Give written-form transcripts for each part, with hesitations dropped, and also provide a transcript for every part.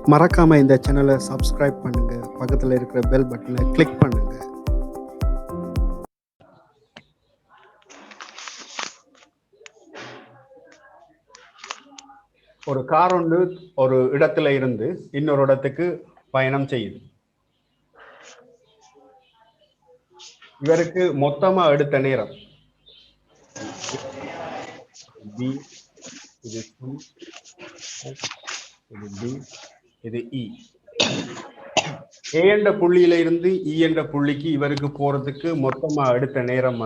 மறக்காம இந்த சேனலை சப்ஸ்கிரைப் பண்ணுங்க, பக்கத்தில் இருக்கிற பெல் பட்டனை கிளிக் பண்ணுங்க. ஒரு கார் ஒன்று ஒரு இடத்துல இருந்து இன்னொரு இடத்துக்கு பயணம் செய்யுது. இவருக்கு மொத்தமா எடுத்த நேரம் B, இது C, இது D, இது E. A என்ற புள்ளியில இருந்து E என்ற புள்ளிக்கு இவருக்கு போறதுக்கு மொத்தமா எடுத்த நேரம்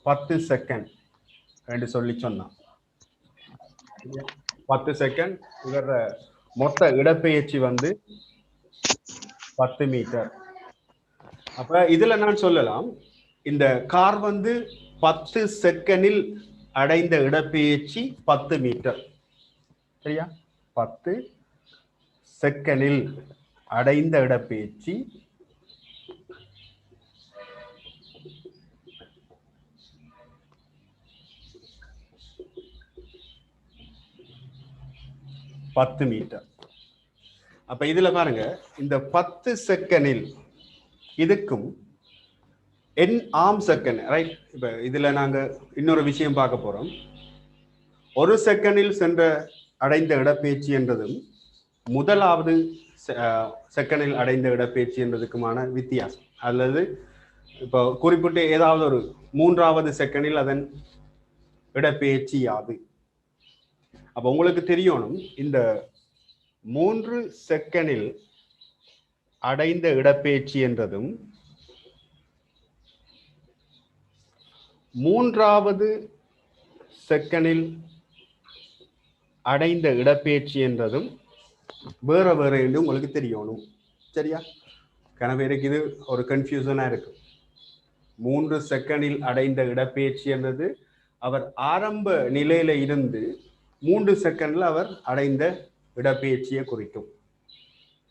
10 செகண்ட் என்று சொல்லி சொன்னான். 10 செகண்ட். இவர மொத்த இடப்பெயர்ச்சி 10 மீட்டர். அப்ப இதுல நான் சொல்லலாம், இந்த கார் 10 செகண்டில் அடைந்த இடப்பெயர்ச்சி 10 மீட்டர். சரியா? 10 செகண்டில் அடைந்த இடப்பெயர்ச்சி 10 மீட்டர். அப்ப இதுல பாருங்க, இந்த 10 செகண்டில் இதுக்கும் என் ஆம் செகண்ட், ரைட்? இப்ப இதுல நாங்க இன்னொரு விஷயம் பார்க்க போறோம். ஒரு செகண்டில் சென்ற அடைந்த இடப்பெயர்ச்சி என்றதும் முதலாவது செகண்டில் அடைந்த இடப்பெயர்ச்சி என்றதுக்குமான வித்தியாசம், அல்லது இப்போ குறிப்பிட்டு ஏதாவது ஒரு மூன்றாவது செகண்டில் அதன் இடப்பெயர்ச்சி யாது? அப்ப உங்களுக்கு தெரியணும், இந்த 3 செகண்டில் அடைந்த இடப்பெயர்ச்சி என்றதும் மூன்றாவது செகண்டில் அடைந்த இடப்பெயர்ச்சி என்றதும் வேற வேற என்று உங்களுக்கு தெரியணும். சரியா? கனவேருக்கு இது ஒரு கன்ஃபியூசனா இருக்கு. 3 செகண்டில் அடைந்த இடப்பெயர்ச்சி என்றது அவர் ஆரம்ப நிலையில இருந்து 3 செகண்ட்ல அவர் அடைந்த இடப்பெயர்ச்சியை குறிக்கும்.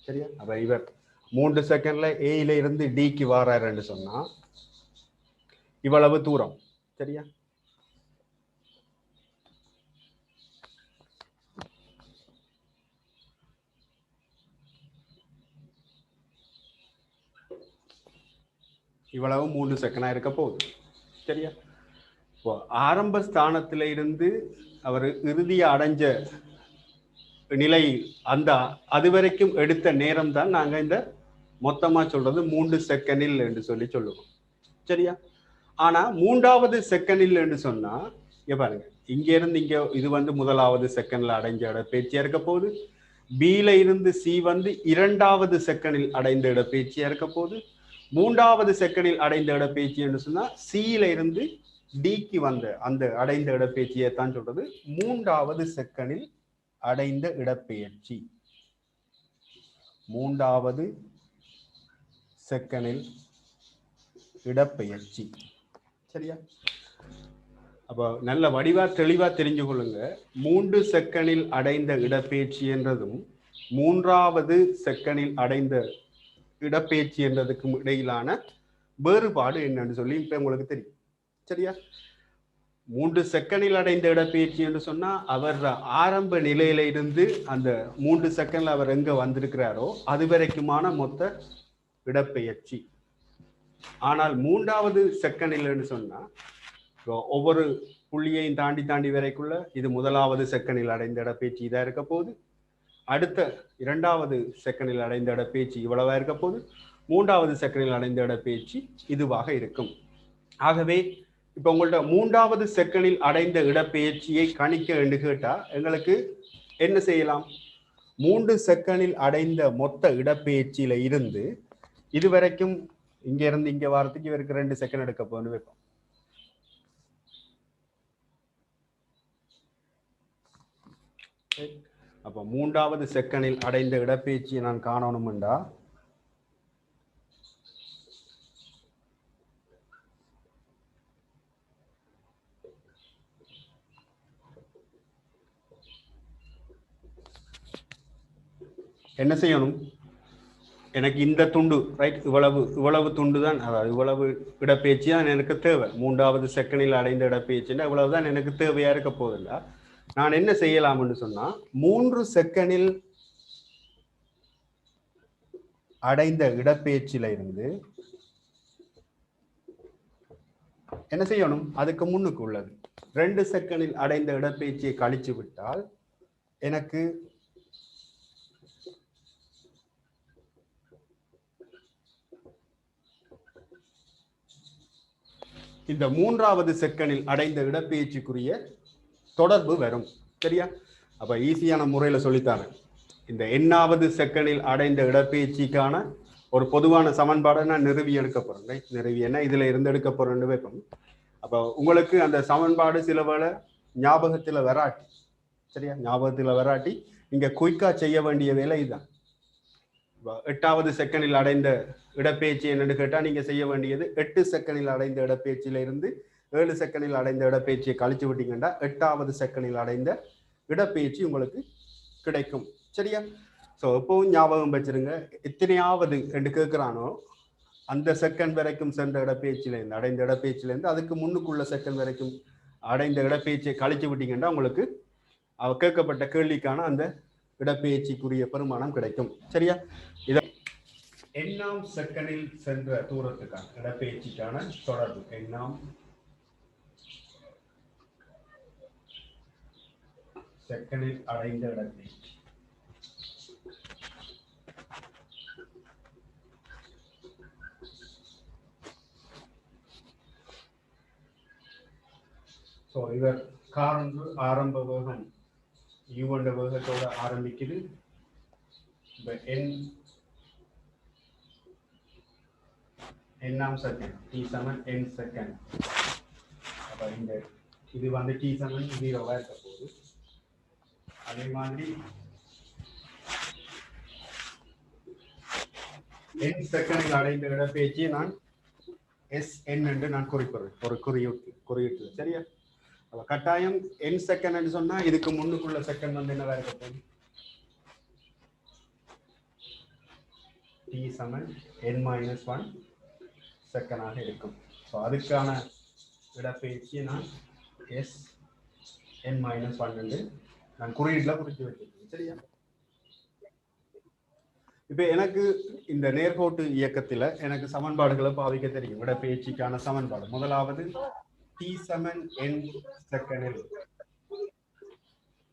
சரியா? அப்ப இவர் 3 செகண்ட்ல ஏல இருந்து டிக்கு வாராருன்னு சொன்னா இவ்வளவு தூரம். சரியா? இவ்வளவு 3 செகண்டா இருக்க போகுது. சரியா? இப்போ ஆரம்ப ஸ்தானத்தில இருந்து அவர் இறுதியை அடைஞ்ச நிலை, அந்த அது வரைக்கும் எடுத்த நேரம் தான் நாங்க இந்த மொத்தமா சொல்றது 3 செகண்டில் என்று சொல்லி சொல்லுவோம். சரியா? ஆனா மூன்றாவது செகண்டில் என்று சொன்னா பாருங்க, இங்க இருந்து இங்க இது முதலாவது செகண்ட்ல அடைஞ்ச இடப்பெயர்ச்சியா இருக்க போகுது. பில இருந்து சி இரண்டாவது செகண்டில் அடைந்த இடப்பெயர்ச்சியா இருக்க போகுது. மூன்றாவது செகண்டில் அடைந்த இடப்பெயர்ச்சி என்று சொன்னா சியில இருந்து டிக்கு அந்த அடைந்த இடப்பெயர்ச்சியை தான் சொல்றது மூன்றாவது செகண்டில் அடைந்த இடப்பெயர்ச்சி. மூன்றாவது செகண்டில் இடப்பெயர்ச்சி. சரியா? அப்போ நல்ல வடிவா தெளிவா தெரிஞ்சு கொள்ளுங்க. 3 செகண்டில் அடைந்த இடப்பெயர்ச்சி என்றதும் மூன்றாவது செகண்டில் அடைந்த இடப்பெயர்ச்சி என்றதுக்கும் இடையிலான வேறுபாடு என்னன்னு சொல்லி இப்ப உங்களுக்கு தெரியும். சரியா? 3 செகண்டில் அடைந்த இடப்பெயர்ச்சி என்று சொன்னா அவர் ஆரம்ப நிலையில இருந்து அந்த 3 செகண்ட்ல அவர் எங்க வந்திருக்கிறாரோ அது வரைக்குமான மொத்த இடப்பெயர்ச்சி. ஆனால் மூன்றாவது செகண்டில் சொன்னா ஒவ்வொரு புள்ளியையும் தாண்டி வரைக்குள்ள இது முதலாவது செகண்டில் அடைந்த இடப்பெயர்ச்சி இதா இருக்க போகுது. அடுத்த இரண்டாவது செகண்டில் அடைந்த இடப்பெயர்ச்சி இவ்வளவா இருக்க போகுது. மூன்றாவது செகண்டில் அடைந்த இடப்பெயர்ச்சி இதுவாக இருக்கும். ஆகவே இப்ப உங்கள்ட்ட மூன்றாவது செகண்டில் அடைந்த இடப்பெயர்ச்சியை கணிக்க என்று கேட்டா எங்களுக்கு என்ன செய்யலாம்? 3 செகண்டில் அடைந்த மொத்த இடப்பெயர்ச்சியில இருந்து இதுவரைக்கும் இங்க இருந்து இங்க வாரத்துக்கு இவருக்கு 2 செகண்ட் எடுக்க போகணும் வைப்போம். அப்ப மூன்றாவது செகண்டில் அடைந்த இடப்பெயர்ச்சியை நான் காணணும்டா என்ன செய்யணும்? எனக்கு இந்த துண்டு, ரைட், இவ்வளவு துண்டு தான், அதாவது இவ்வளவு இடப்பெயர்ச்சி தான் எனக்கு தேவை. மூன்றாவது செகண்டில் அடைந்த இடப்பெயர்ச்சின்னா இவ்வளவுதான் எனக்கு தேவையா இருக்க போதில்லை. நான் என்ன செய்யலாம்னு சொன்னா 3 செகண்டில் அடைந்த இடப்பெயர்ச்சியில இருந்து என்ன செய்யணும்? அதுக்கு முன்னுக்கு உள்ளது 2 செகண்டில் அடைந்த இடப்பெயர்ச்சியை கழிச்சு விட்டால் எனக்கு இந்த 3வது செகண்டில் அடைந்த இடப்பெயர்ச்சிக்குரிய தொடர்பு வரும். சரியா? அப்ப ஈஸியான முறையில சொல்லித்தாங்க. இந்த எண்ணாவது செகண்டில் அடைந்த இடப்பெயர்ச்சிக்கான ஒரு பொதுவான சமன்பாடை நான் நிறுவி எடுக்க போறேன். நிறுவி என்ன இதுல இருந்து எடுக்க போறேன்னு வைப்போம். அப்ப உங்களுக்கு அந்த சமன்பாடு சில வேளை ஞாபகத்துல வராட்டி, சரியா, ஞாபகத்துல வராட்டி நீங்க குயிக்கா செய்ய வேண்டிய வேலை இதுதான். 8வது செகண்டில் அடைந்த இடப்பெயர்ச்சி என்னன்னு கேட்டா நீங்க செய்ய வேண்டியது 8 செகண்டில் அடைந்த இடப்பெயர்ச்சியில இருந்து 7 செகண்டில் அடைந்த இடப்பெயர்ச்சியை கழிச்சு விட்டீங்கன்னா 8வது செகண்டில் அடைந்த இடப்பெயர்ச்சி உங்களுக்கு கிடைக்கும். சரியா? ஸோ எப்பவும் ஞாபகம் வச்சிருங்க, எத்தனையாவது என்று கேட்கிறானோ அந்த செகண்ட் வரைக்கும் சென்ற இடப்பெயர்ச்சியிலேருந்து அடைந்த இடப்பெயர்ச்சியிலேருந்து அதுக்கு முன்னுக்குள்ள செகண்ட் வரைக்கும் அடைந்த இடப்பெயர்ச்சியை கழிச்சு விட்டீங்கன்னா உங்களுக்கு கேட்கப்பட்ட கேள்விக்கான அந்த இடப்பெயர்ச்சிக்குரிய பெருமானம் கிடைக்கும். சரியா? இத எண்ணாம் செகண்டில் சென்ற தூரத்துக்கான இடப்பெயர்ச்சிக்கான தொடர்பு எண்ணாம் செகண்டில் அடைந்த இடப்பெயர்ச்சி. ஸோ இவர் காரொன்று ஆரம்ப வேகம் u என்ற வேகத்தோட ஆரம்பிக்குது. இந்த எண்ணாம் செகண்ட் t7 n செகண்ட். அப்ப இந்த இது வந்து t7 0வா இருக்க போகுது. அதே மாதிரி n செகண்டில் அடைந்த இடப்பெயர்ச்சியை நான் sn என்று நான் குறிப்பிடுறேன் ஒரு குறியீட்டு. சரியா? கட்டாயம் n செகண்ட் சொன்னா இதுக்கு முன்னுக்குள்ள செகண்ட் வந்து என்னவா இருக்க போகுது? t7 n-1 செகண்டாக இருக்கும். ஸோ அதுக்கான இடப்பெயர்ச்சியை நான் sn-1 என்று நான் குறியீட்டில் குறித்து வச்சிருக்கேன். சரியா? இப்போ எனக்கு இந்த நேர்கோட்டு இயக்கத்தில் எனக்கு சமன்பாடுகளை பாவிக்க தெரியும். இடப்பெயர்ச்சிக்கான சமன்பாடு முதலாவது t7 n செகண்டில்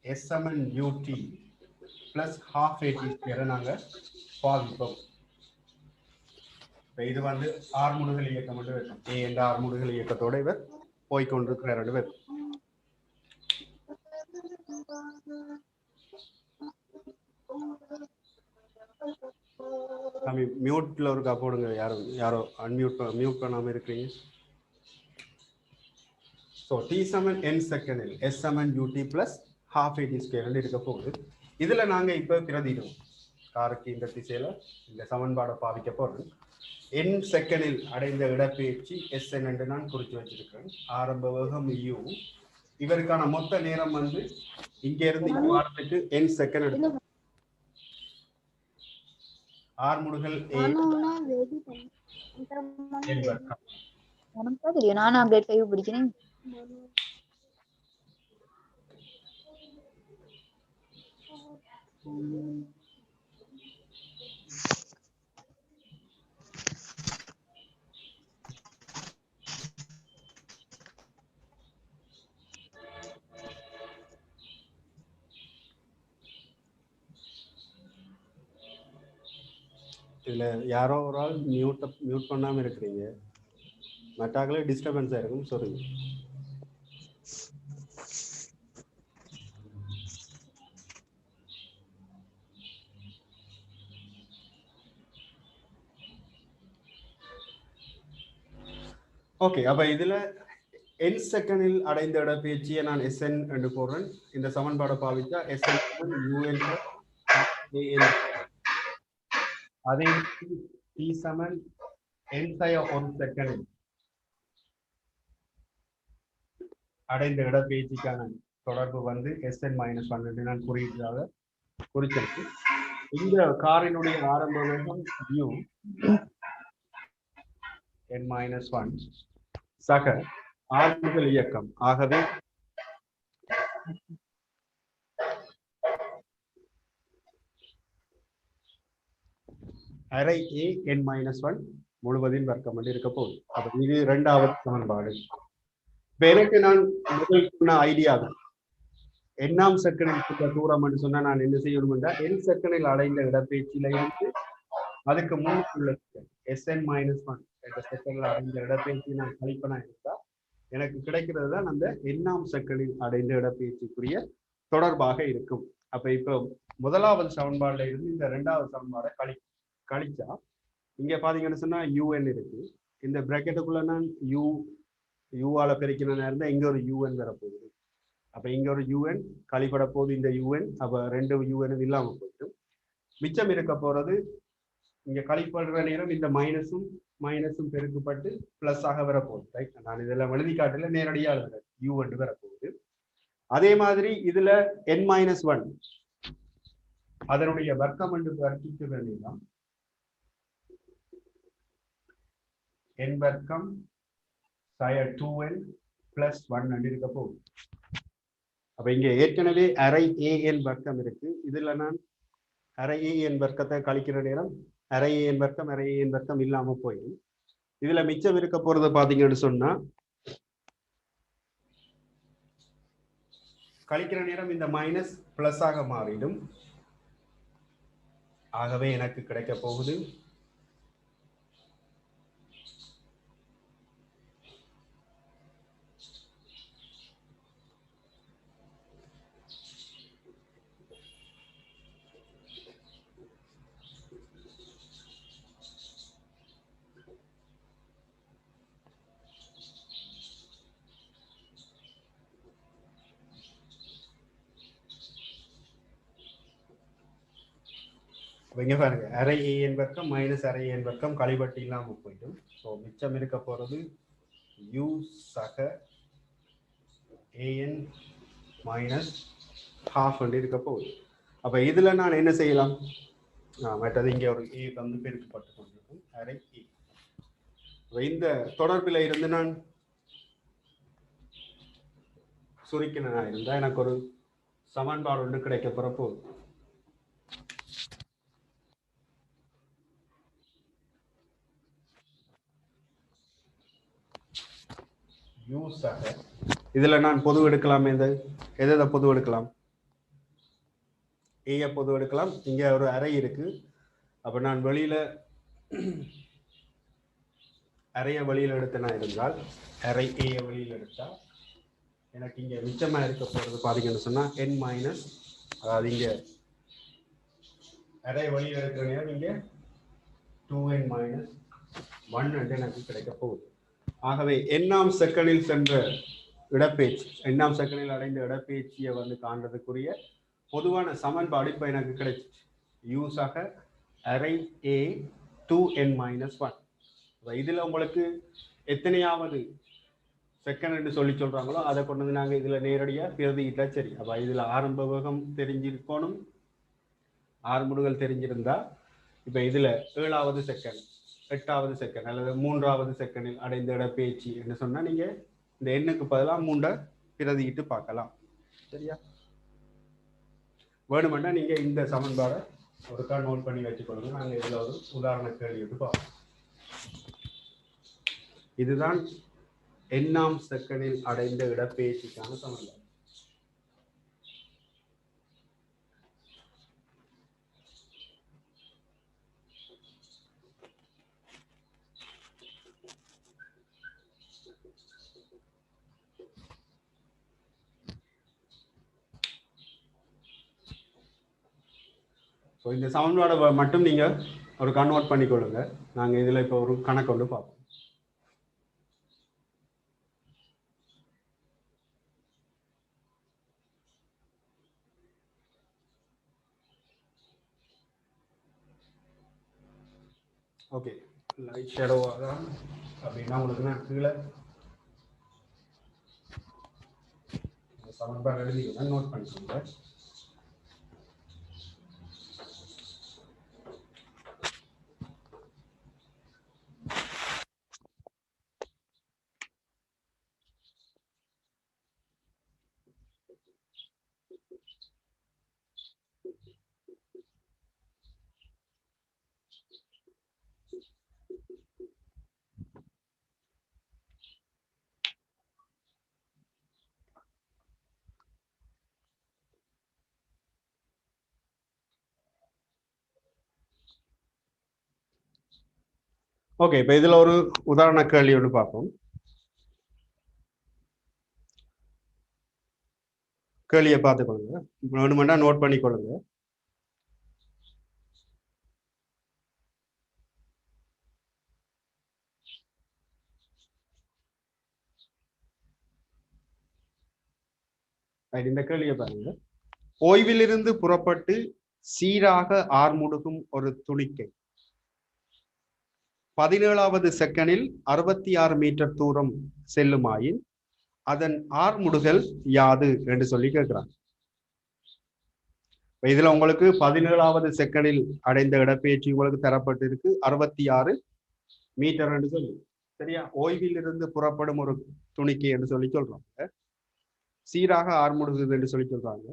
s7 ut plus half at நாங்கள் பாவிப்போம். இது வந்து ஆர்முடுகல் இயக்கம் என்று வைக்கும். ஏ என்ற ஆர்முடுகல் இயக்கத்தோட இவர் போய்கொண்டிருக்கிறார். மியூட்ல இருக்கா போடுங்க. யாரோ மியூட் பண்ணாம இருக்கிறீங்க. ஸோ t7 n செகண்டில் s7 ut plus half at² இருக்க போகுது. இதுல நாங்க இப்ப பிரதிடுவோம். காருக்கு இந்த திசையில இந்த சமன்பாடை பாவிக்க போறோம். n செகண்டில் அடைந்த இடப்பெயர்ச்சி sn என்று நான் குறித்து வச்சிருக்கிறேன். ஆரம்ப வேகம் u. இவருக்கான மொத்த நேரம் வந்து இங்க இருந்து இங்க வாரத்துக்கு n செகண்ட் எடுக்கும். ஆர்முடுகல் a நானும் அப்டேட் 5 பிடிக்கிறேன். இதுல யாரோ ஒரு ஆள் மியூட் பண்ணாம இருக்கிறீங்க. மற்றாக்களே டிஸ்டர்பன்ஸா இருக்கும். சொல்லுங்க. ஓகே, அப்ப இதுல n செகண்டில் அடைந்த இடப்பெயர்ச்சியை நான் sn என்று போடுறேன். இந்த சமன்பாடை பாவிச்சா sn un அதே t7 n1 செகண்ட் அடைந்த இடப்பெயர்ச்சிக்கான தொடர்பு வந்து sn-1 என்று நான் குறியீடாக குறிச்சிருக்கு. இந்த காரினுடைய ஆரம்ப வேகம் u n-1 சக ஆர்முடுகல் இயக்கம். ஆகவே அரை ஏ என் மைனஸ் ஒன் முழுவதின் வர்க்கம் என்று இருக்க போகுது. அப்ப இது இரண்டாவது சமன்பாடு. இப்ப எனக்கு நான் முதல் சொன்ன ஐடியா தான், எண்ணாம் செகண்டில் தூரம் என்று சொன்னா நான் என்ன செய்யணும் என்றால் என் செகண்டில் அடைந்த இடப்பெயர்ச்சியில இருந்து அதுக்கு முன்னுக்குள்ள எஸ்என் மைனஸ் ஒன் என்ற செகண்டில் அடைந்த இடப்பெயர்ச்சி நான் கழிப்பனா இருந்தா எனக்கு கிடைக்கிறது தான் அந்த எண்ணாம் செகண்டில் அடைந்த இடப்பெயர்ச்சிக்குரிய தொடர்பாக இருக்கும். அப்ப இப்ப முதலாவது சமன்பாடுல இருந்து இந்த இரண்டாவது சமன்பாடை கழிச்சா இங்க பாத்தீங்கன்னு சொன்னா யூஎன் இருக்கு. இந்த பிராக்கெட்டுக்குள்ள நான் யூவால பெருக்கினா இருந்தா இங்க ஒரு யூஎன் வரப்போகுது. அப்ப இங்க ஒரு யூஎன் கழிப்பட போகுது இந்த யூஎன். அப்ப ரெண்டு யூஎன் இல்லாம போயிட்டு மிச்சம் இருக்க போறது இங்க கழிப்படுற நேரம் இந்த மைனஸும் பெருக்கப்பட்டு பிளஸ் ஆக வரப்போகுது. ரைட், நான் இதெல்லாம் எழுதி காட்டல, நேரடியாக எழுதுறேன். யூ என்று வரப்போகுது. அதே மாதிரி இதுல n மைனஸ் ஒன் அதனுடைய வர்க்கம் என்று வர்க்கிக்கிற நேரம் n வர்க்கம் sin 2n பிளஸ் 1 என்று இருக்க போகுது. அப்ப இங்க ஏற்கனவே அரை ஏஎன் வர்க்கம் இருக்கு. இதுல நான் அரை ஏஎன் வர்க்கத்தை கழிக்கிற நேரம் அரை ஏஎன் வர்க்கம் இல்லாம போயிடும். இதுல மிச்சம் இருக்க போறது பாத்தீங்கன்னு சொன்னா கழிக்கிற நேரம் இந்த மைனஸ் பிளஸ் ஆக மாறிடும். ஆகவே எனக்கு கிடைக்க போகுது இங்க பாருங்க, அரை ஏஎன் வர்க்கம் மைனஸ் அரை ஏஎன் வர்க்கம் கழிவட்டு இல்லாம போயிடும். ஸோ மிச்சம் இருக்க போறது யூ சக ஏஎன் மைனஸ் ஹாஃப் இருக்க போகுது. அப்ப இதுல நான் என்ன செய்யலாம், மற்றது இங்க ஒரு ஏ வந்து பெருக்கப்பட்டு கொண்டிருக்கும் அரை ஏ. இந்த தொடர்பில் இருந்து நான் சுருக்கினா இருந்தா எனக்கு ஒரு சமன்பாடு ஒன்று கிடைக்க போற போகுது. இதுல நான் பொது எடுக்கலாம். எதை பொது எடுக்கலாம், ஏ பொது எடுக்கலாம். இங்க ஒரு அறை இருக்கு. அப்ப நான் வெளியில அறைய வெளியில எடுத்தனா இருந்தால் அறை ஏ வெளியில எடுத்தா எனக்கு இங்க மிச்சமா இருக்க போறது பாத்தீங்கன்னு சொன்னா n மைனஸ், அதாவது இங்க அறை வெளியில எடுக்கிற நேரம் இங்க 2n மைனஸ் 1 என்று எனக்கு கிடைக்க போகுது. ஆகவே எண்ணாம் செகண்டில் சென்ற இடப்பெயர்ச்சி, எண்ணாம் செகண்டில் அடைந்த இடப்பெயர்ச்சியை வந்து காண்றதுக்குரிய பொதுவான சமன்பாடு இப்ப எனக்கு கிடைச்சிச்சு. யூஸாக அரை ஏ 2n மைனஸ் 1. இதுல உங்களுக்கு எத்தனையாவது செகண்ட் என்று சொல்லி சொல்றாங்களோ அதை கொண்டு வந்து நாங்க இதுல நேரடியா பிரதியிட்டா சரி. அப்ப இதுல ஆரம்ப வேகம் தெரிஞ்சிருக்கணும், ஆரம்புகள் தெரிஞ்சிருந்தா இப்ப இதுல 7வது செகண்ட் 8வது செகண்ட் அல்லது 3வது செகண்டில் அடைந்த இடப்பெயர்ச்சி என்று சொன்னா நீங்க இந்த எண்ணுக்கு பதிலாக 3 பிரதியிட்டு பார்க்கலாம். சரியா, வேணுமெண்டா நீங்க இந்த சமன்பாடை ஒருக்கா நோட் பண்ணி வச்சுக்கொள்ளுங்க. நாங்க இதுல ஒரு உதாரண கேள்வி எடுத்து பார்ப்போம். இதுதான் எண்ணாம் செகண்டில் அடைந்த இடப்பெயர்ச்சிக்கான சமன்பாடு. ஸோ இந்த சமன்பாடை மட்டும் நீங்க ஒரு கன்வெர்ட் பண்ணிக்கொள்ளுங்க. நாங்க இதுல இப்போ ஒரு கணக்கு வந்து பார்ப்போம். ஓகே, லைட் ஷேடோவாக தான் அப்படின்னா உங்களுக்கு நான் கீழே சமன்பாடு எழுதிக்கிறேன், நோட் பண்ணிக்கோங்க. ஓகே, இப்போ இதுல ஒரு உதாரண கேள்வி ஒன்று பார்ப்போம். கேள்வியை பார்த்துக்கொள்ளுங்க, வேணுமெண்டா நோட் பண்ணிக்கொள்ளுங்க. இந்த கேள்வியை பாருங்க. ஓய்விலிருந்து புறப்பட்டு சீராக ஆர்முடுகும் ஒரு துணிக்கை 17வது செகண்டில் 66 மீட்டர் தூரம் செல்லுமாயின் அதன் ஆர்முடுகல் யாது என்று சொல்லி கேட்கிறாங்க. இதுல உங்களுக்கு 17வது செகண்டில் அடைந்த இடப்பெயர்ச்சி உங்களுக்கு தரப்பட்டு இருக்கு 66 மீட்டர் என்று சொல்லி, சரியா? ஓய்வில் இருந்து புறப்படும் ஒரு துணிக்கை என்று சொல்லி சொல்றாங்க. சீராக ஆர்முடுகுது என்று சொல்லி சொல்றாங்க.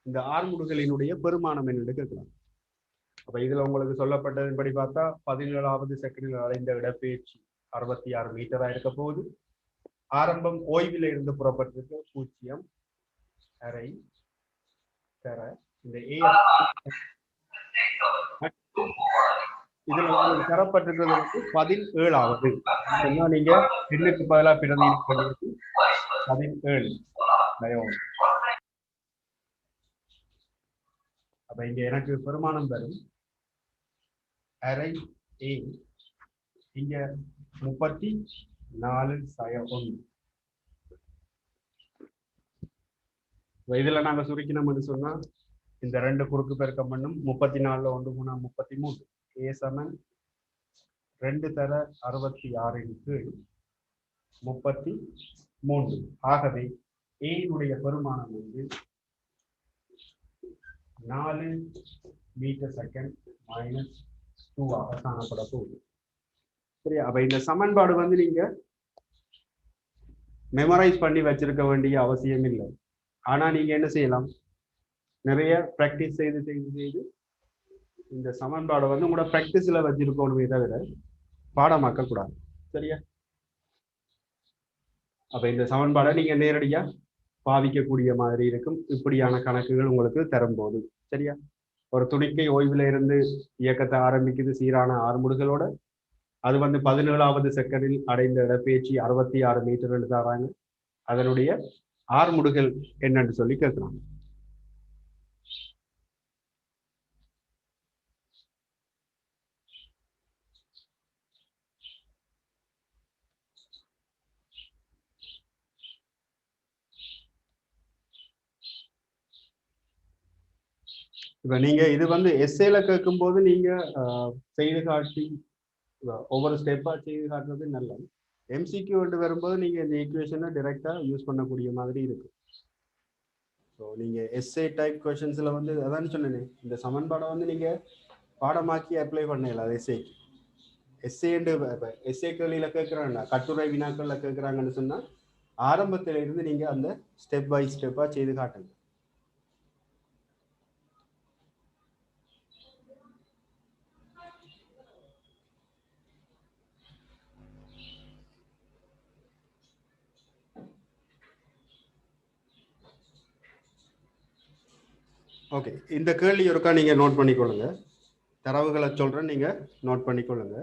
இந்த ஆர்முடுகளினுடைய பெருமானம் என்று கேட்கிறாங்க. அப்ப இதுல உங்களுக்கு சொல்லப்பட்டதன்படி பார்த்தா 17வது செகண்டில் அடைந்த இடப்பெயர்ச்சி 66 மீட்டரா இருக்க போகுது. ஆரம்பம் ஓய்வில் இருந்து புறப்பட்டிருக்கு 0.5 தர இந்த இதுல உங்களுக்கு தரப்பட்டிருக்கிறது வந்து 17வது. நீங்க எண்ணுக்கு பதிலாக பிரதிநிதித்து 17. அப்ப இங்க எனக்கு பெருமானம் தரும் அரை ஏ, இங்க 34/1. இதுல நாங்க சுருக்கினோம்னு சொன்னா இந்த ரெண்டு குறுக்கு பெருக்கம் பண்ணும் 34 1 3 33. ஏ சமன் 2 தர 66 கீழ் 33. ஆகவே ஏனுடைய பெருமானம் வந்து 4 மீட்டர் செகண்ட் மைனஸ் 2 ஆக காணப்பட போகுது. சரியா? அப்ப இந்த சமன்பாடு வந்து நீங்க மெமரைஸ் பண்ணி வச்சிருக்க வேண்டிய அவசியம் இல்லை. ஆனா நீங்க என்ன செய்யலாம், நிறைய பிராக்டிஸ் செய்து செய்து செய்து இந்த சமன்பாடை வந்து உங்களோட பிராக்டிஸ்ல வச்சிருக்கணுமே தவிர பாடமாக்க கூடாது. சரியா? அப்ப இந்த சமன்பாடை நீங்க நேரடியா பாவிக்கக்கூடிய மாதிரி இருக்கும் இப்படியான கணக்குகள் உங்களுக்கு தரும்போது. சரியா? ஒரு துணிக்கை ஓய்வுல இருந்து இயக்கத்தை ஆரம்பிக்குது சீரான ஆர்முடுகளோட. அது வந்து 17வது செகண்டில் அடைந்த இடப்பெயர்ச்சி 66 மீட்டர் தராங்க. அதனுடைய ஆர்முடுகள் என்னன்னு சொல்லி கேட்கிறாங்க. இப்ப நீங்க இது வந்து எஸ்ஏல கேட்கும் போது நீங்க செய்து காட்டி ஒவ்வொரு ஸ்டெப்பா செய்து காட்டுறது நல்லது. எம்சிக்யூ வரும்போது நீங்க இந்த ஈக்குவேஷனை டைரக்டா யூஸ் பண்ணக்கூடிய மாதிரி இருக்கு. ஸோ நீங்க எஸ்ஏ டைப் கொஸ்டின்ஸ்ல வந்து அதான் சொன்னேன், இந்த சமன்பாடை வந்து நீங்க பாடமாக்கி அப்ளை பண்ணல. அது எஸ்ஏக்கு எஸ்ஏ கேள்வியில கேட்குறாங்க, கட்டுரை வினாக்கள்ல கேட்குறாங்கன்னு சொன்னா ஆரம்பத்தில இருந்து நீங்க அந்த ஸ்டெப் பை ஸ்டெப்பா செய்து காட்டுங்க. ஓகே, இந்த கேள்வி ஒருக்கா நீங்க நோட் பண்ணிக்கொள்ளுங்க. தரவுகளை சொல்றேன், நீங்க நோட் பண்ணிக்கொள்ளுங்க.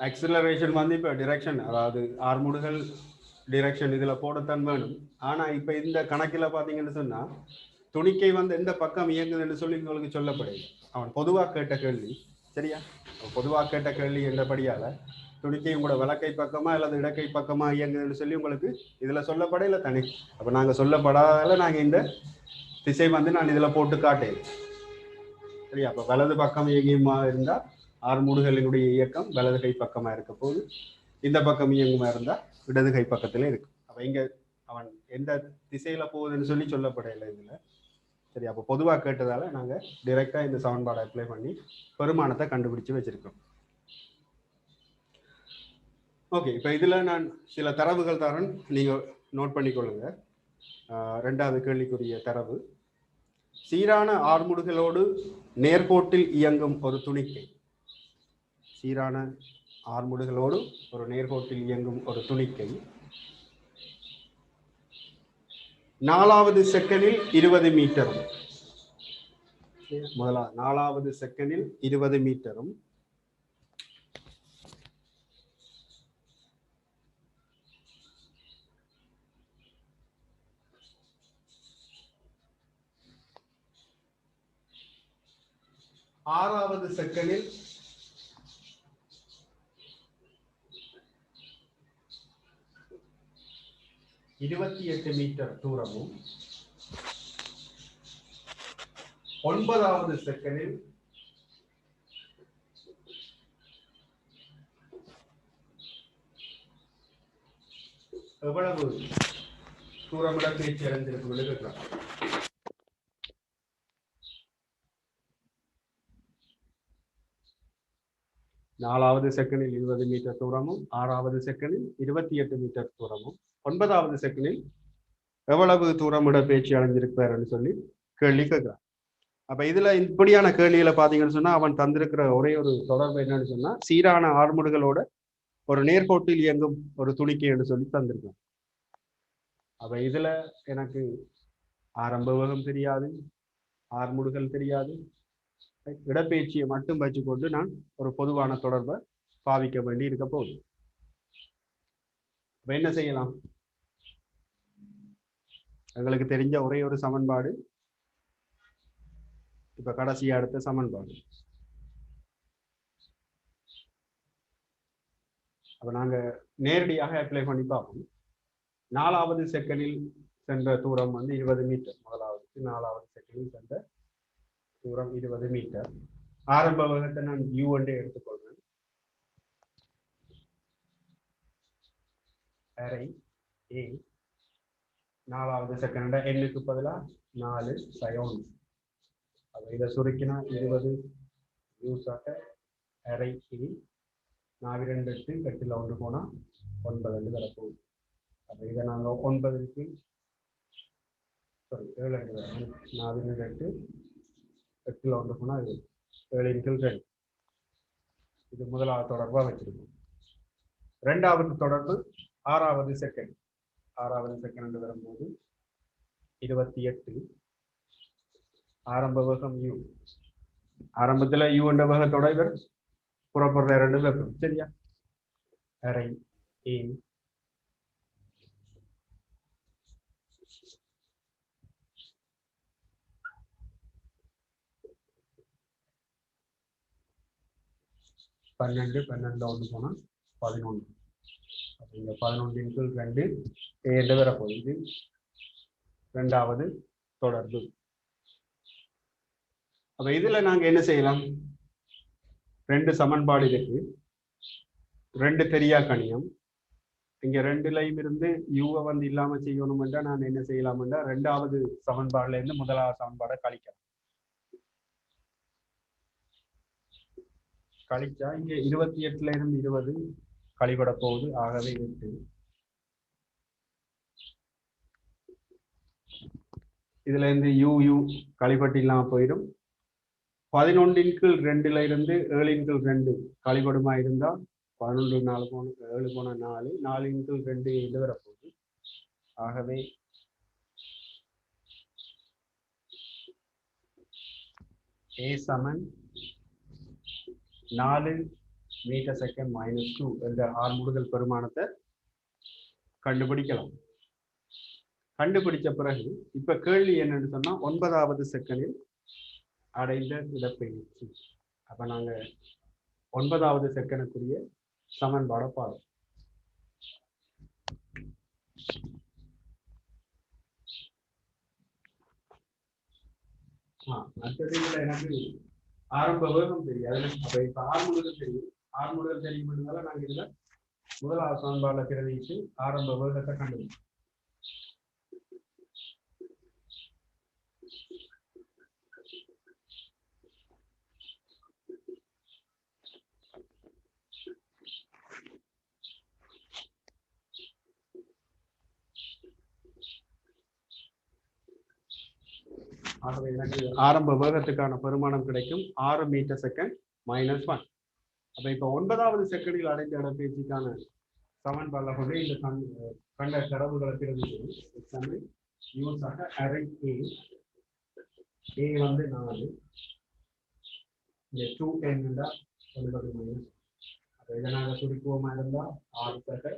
ஆக்சிலரேஷன் வந்து இப்போ டிரெக்ஷன், அதாவது ஆர்முடுகள் டிரெக்ஷன் இதில் போடத்தான் வேணும். ஆனால் இப்போ இந்த கணக்கில் பார்த்தீங்கன்னு சொன்னால் துணிக்கை வந்து எந்த பக்கம் இயங்குதுன்னு சொல்லி உங்களுக்கு சொல்லப்படுது. அவன் பொதுவாக கேட்ட கேள்வி. சரியா? பொதுவாக கேட்ட கேள்வி என்றபடியால் துணிக்கை உங்களோட வலக்கை பக்கமா அல்லது இடக்கை பக்கமா இயங்குதுன்னு சொல்லி உங்களுக்கு இதில் சொல்லப்படையில தனி. அப்போ நாங்கள் சொல்லப்படாதால நாங்கள் இந்த திசை வந்து நான் இதில் போட்டு காட்டேன். சரியா? அப்போ வலது பக்கம் இயங்கியுமா இருந்தால் ஆர்முடுகளினுடைய இயக்கம் வலது கை பக்கமா இருக்க போது, இந்த பக்கம் இயங்குமா இருந்தா இடது கை பக்கத்துல இருக்கு. அப்ப இங்க அவன் எந்த திசையில போகுதுன்னு சொல்லி சொல்லப்படல இதுல. சரி, அப்போ பொதுவா கேட்டதால நாங்க டைரக்டா இந்த சமன்பாடை அப்ளை பண்ணி பெருமானத்தை கண்டுபிடிச்சு வச்சிருக்கோம். ஓகே, இப்ப இதுல நான் சில தரவுகள் தரேன், நீங்க நோட் பண்ணிக்கொள்ளுங்க. 2வது கேள்விக்குரிய தரவு, சீரான ஆர்முடுகளோடு நேர்கோட்டில் இயங்கும் ஒரு துணிக்கை. சீரான ஆர்முடுகளோடு ஒரு நேர்கோட்டில் இயங்கும் ஒரு துணிக்கை நாலாவது செகண்டில் 20 மீட்டரும். நாலாவது செகண்டில் 20 மீட்டரும். ஆறாவது செகண்டில் 28 மீட்டர் தூரமும். ஒன்பதாவது செகண்டில் எவ்வளவு தூரம் இடப்பெயர்ச்சி அடைந்திருக்கும்? நாலாவது செகண்டில் 20 மீட்டர் தூரமும், ஆறாவது செகண்டில் 28 மீட்டர் தூரமும், ஒன்பதாவது செகண்டில் எவ்வளவு தூரம் இடப்பெயர்ச்சி அடைஞ்சிருப்பாருன்னு சொல்லி கேள்வி கேட்கிறான். அப்ப இதுல இப்படியான கேள்விகளை பாத்தீங்கன்னு சொன்னா அவன் தந்திருக்கிற ஒரே ஒரு தொடர்பு என்னன்னு சொன்னா சீரான ஆர்முடுகளோட ஒரு நேர்கோட்டில் இயங்கும் ஒரு துணிக்கை என்று சொல்லி தந்திருக்கான். அப்ப இதுல எனக்கு ஆரம்ப வேகம் தெரியாது, ஆர்முடுகள் தெரியாது, இடப்பெயர்ச்சியை மட்டும் வச்சுக்கொண்டு நான் ஒரு பொதுவான தொடர்பை பாவிக்க வேண்டி இருக்க போகுது. என்ன செய்யலாம்? எங்களுக்கு தெரிஞ்ச ஒரே ஒரு சமன்பாடு இப்ப கடைசியா அடுத்த சமன்பாடு. அப்ப நாங்க நேரடியாக அப்ளை பண்ணி பார்ப்போம். நாலாவது செகண்டில் சென்ற தூரம் 20 மீட்டர். முதலாவது நாலாவது செகண்டில் சென்ற தூரம் 20 மீட்டர். ஆரம்ப வேகத்தை நான் u1 எடுத்துக்கொள்வேன். அரை a. நாலாவது செகண்ட் n-க்கு பதிலா 4 சயோன். அப்ப இதை சுருக்கினா 20 யூஸாக அரை a. 4 2 8 8ல் 1 போனா 9 வரப்போகுது. அப்ப இதை நாங்கள் 9க்கு 7 4 2 8 8ல் 1 போனா 7 × 2. இது முதலாவது தொடர்பா வச்சிருக்கோம். இரண்டாவது தொடர்பு ஆறாவது செகண்ட். ஆறாவது செகண்ட் வரும்போது 28. ஆரம்ப வேகம் u. ஆரம்பத்துல u என்ற வேகத்தோட இவர் புறப்படுற 2 வேகம். சரியா? அரை a. பன்னெண்டு 1 போனா 11. இந்த 11 × 2 என்று வரப்போகுது. இது இரண்டாவது தொடர்பு. அப்ப இதுல நாங்க என்ன செய்யலாம்? 2 சமன்பாடு இருக்கு, 2 தெரியா கணியம். இங்க 2லையும் இருந்து யூவை இல்லாம செய்யணும் என்றா நான் என்ன செய்யலாம் என்றா இரண்டாவது சமன்பாடுல இருந்து முதலாவது சமன்பாடை கழிக்கலாம். கழிச்சா இங்க 28ல இருந்து 20 கழிபட போகுது. ஆகவே 8. இதுல இருந்து u கழிபட்டு இல்லாம போயிடும். 11 × 2ல இருந்து 7 × 2 கழிபடுமா இருந்தா 11 4 போன 7 போன 4 4 × 2 7 வரப்போகுது. ஆகவே a சமன் 4 மீட்டர்/செகண்ட் -2 என்ற ஆர்முடுதல் பெருமானத்தை கண்டுபிடிக்கலாம். கண்டுபிடிச்ச பிறகு இப்ப கேள்வி என்னன்னு சொன்னா 9வது செகண்டில் அடைந்த இடப்பெயர்ச்சி. அப்ப நாங்க 9வது செகண்டுக்குரிய சமன்பாடை பார்ப்போம். மற்றதுல எனக்கு ஆரம்ப வேகம் தெரியாது. அப்ப இப்ப ஆர்முடுதல் தெரியும். ஆர்முடுதல் தெரியும்னால நாங்க இதுல முதலாவது சமன்பாடுல பிரதிட்டு ஆரம்ப வேகத்தை கண்டுபிடிச்சோம். ஆகவே எனக்கு ஆரம்ப வேகத்துக்கான பெருமானம் கிடைக்கும் 6 மீட்டர்/செகண்ட் -1. அப்ப இப்ப 9வது செகண்டில் அடைந்த இடப்பெயர்ச்சிக்கான சமன்பாடுல கொண்டு இந்த கண்ட தரவுகளை பிரதிட்டு யூஸ் ஆக அரை ஏ வந்து 4 இந்த 2n தான் 9 மைனஸ் அப்போ இதை நாங்கள் சுருக்குவோமா இருந்தால் 6 சக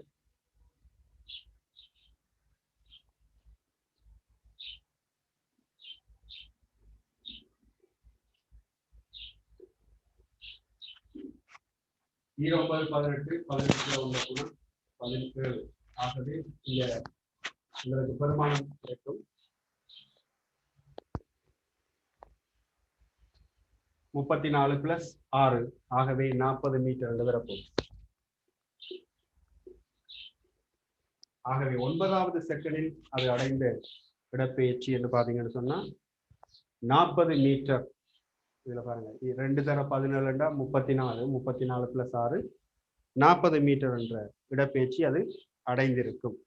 0 9 18 18 உள்ள கூட 17 ஆகவே இங்க உங்களுக்கு பெருமானம் கிடைக்கும் 34 பிளஸ் 6 ஆகவே 40 மீட்டர் என்று வரப்போம். ஆகவே 9வது செகண்டில் அது அடைந்த இடப்பெயர்ச்சி என்று பார்த்தீங்கன்னு சொன்னா 40 மீட்டர். இதுல பாருங்க 2 தர 17 34 பிளஸ் 6 40 மீட்டர் என்ற இடப்பெயர்ச்சி அது அடைந்திருக்கும்.